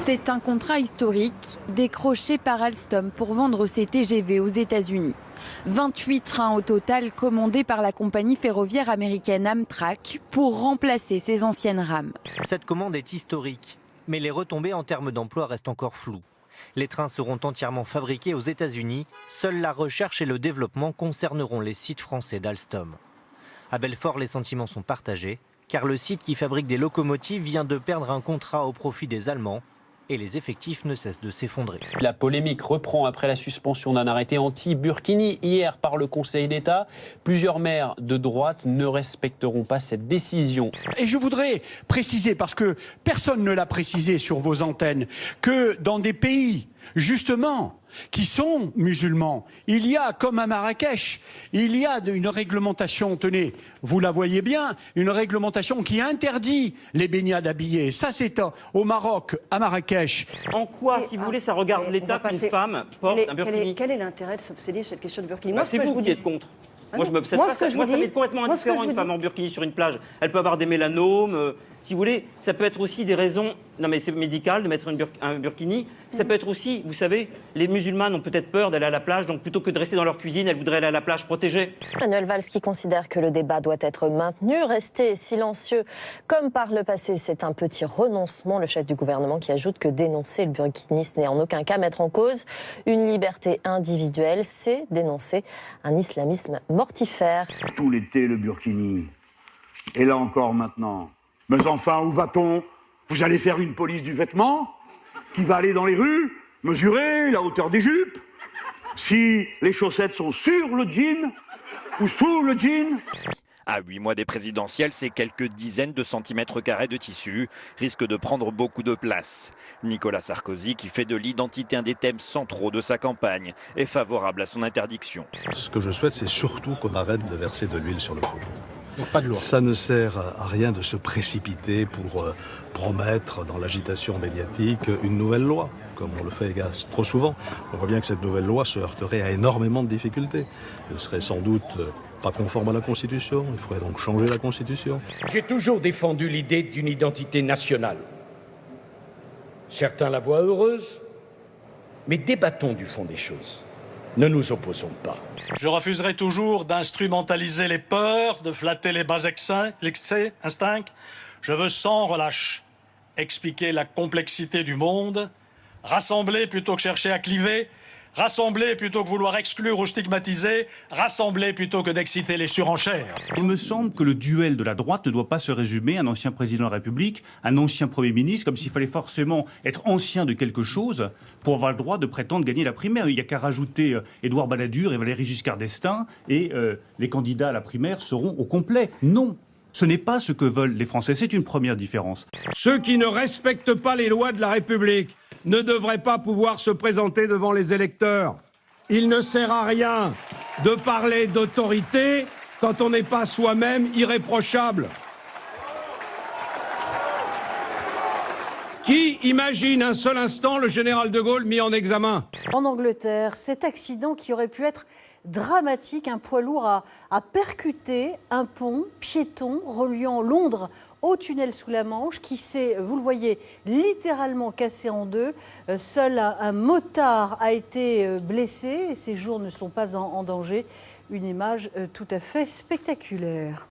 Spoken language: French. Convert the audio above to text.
C'est un contrat historique décroché par Alstom pour vendre ses TGV aux États-Unis. 28 trains au total commandés par la compagnie ferroviaire américaine Amtrak pour remplacer ses anciennes rames. Cette commande est historique, mais les retombées en termes d'emploi restent encore floues. Les trains seront entièrement fabriqués aux États-Unis. Seule la recherche et le développement concerneront les sites français d'Alstom. À Belfort, les sentiments sont partagés, car le site qui fabrique des locomotives vient de perdre un contrat au profit des Allemands. Et les effectifs ne cessent de s'effondrer. La polémique reprend après la suspension d'un arrêté anti-Burkini hier par le Conseil d'État. Plusieurs maires de droite ne respecteront pas cette décision. Et je voudrais préciser, parce que personne ne l'a précisé sur vos antennes, que dans des pays, justement, qui sont musulmans, il y a, comme à Marrakech, il y a une réglementation, tenez, vous la voyez bien, une réglementation qui interdit les baignades habillées. Ça, c'est au Maroc, à Marrakech. En quoi, si vous voulez, ça regarde l'État qu'une femme porte un burkini? Quel est l'intérêt de s'obséder sur cette question de burkini? C'est vous qui êtes contre. Moi, je m'obsède pas. Moi, ça m'est complètement indifférent, une femme en burkini sur une plage. Elle peut avoir des mélanomes. Si vous voulez, ça peut être aussi des raisons... Non, mais c'est médical de mettre un burkini. Ça peut être aussi, vous savez, les musulmanes ont peut-être peur d'aller à la plage, donc plutôt que de rester dans leur cuisine, elles voudraient aller à la plage protégée. Manuel Valls qui considère que le débat doit être maintenu, rester silencieux comme par le passé, c'est un petit renoncement. Le chef du gouvernement qui ajoute que dénoncer le burkinisme n'est en aucun cas mettre en cause une liberté individuelle, c'est dénoncer un islamisme mortifère. Tout l'été, le burkini. Et là encore maintenant. Mais enfin, où va-t-on? Vous allez faire une police du vêtement qui va aller dans les rues, mesurer la hauteur des jupes, si les chaussettes sont sur le jean ou sous le jean. À 8 mois des présidentielles, ces quelques dizaines de centimètres carrés de tissu risquent de prendre beaucoup de place. Nicolas Sarkozy, qui fait de l'identité un des thèmes centraux de sa campagne, est favorable à son interdiction. Ce que je souhaite, c'est surtout qu'on arrête de verser de l'huile sur le feu. Pas de loi. Ça ne sert à rien de se précipiter pour promettre dans l'agitation médiatique une nouvelle loi, comme on le fait trop souvent. On voit bien que cette nouvelle loi se heurterait à énormément de difficultés. Elle serait sans doute pas conforme à la Constitution. Il faudrait donc changer la Constitution. J'ai toujours défendu l'idée d'une identité nationale. Certains la voient heureuse, mais débattons du fond des choses. Ne nous opposons pas. Je refuserai toujours d'instrumentaliser les peurs, de flatter les bas instincts. Je veux sans relâche expliquer la complexité du monde, rassembler plutôt que chercher à cliver, rassembler plutôt que vouloir exclure ou stigmatiser, rassembler plutôt que d'exciter les surenchères. Il me semble que le duel de la droite ne doit pas se résumer à un ancien président de la République, un ancien Premier ministre, comme s'il fallait forcément être ancien de quelque chose pour avoir le droit de prétendre gagner la primaire. Il n'y a qu'à rajouter Édouard Balladur et Valéry Giscard d'Estaing et les candidats à la primaire seront au complet. Non, ce n'est pas ce que veulent les Français. C'est une première différence. Ceux qui ne respectent pas les lois de la République ne devraient pas pouvoir se présenter devant les électeurs. Il ne sert à rien de parler d'autorité quand on n'est pas soi-même irréprochable. Qui imagine un seul instant le général de Gaulle mis en examen? En Angleterre, cet accident qui aurait pu être dramatique, un poids lourd a percuté un pont piéton reliant Londres au tunnel sous la Manche qui s'est, vous le voyez, littéralement cassé en deux. Seul un motard a été blessé et ses jours ne sont pas en danger. Une image tout à fait spectaculaire.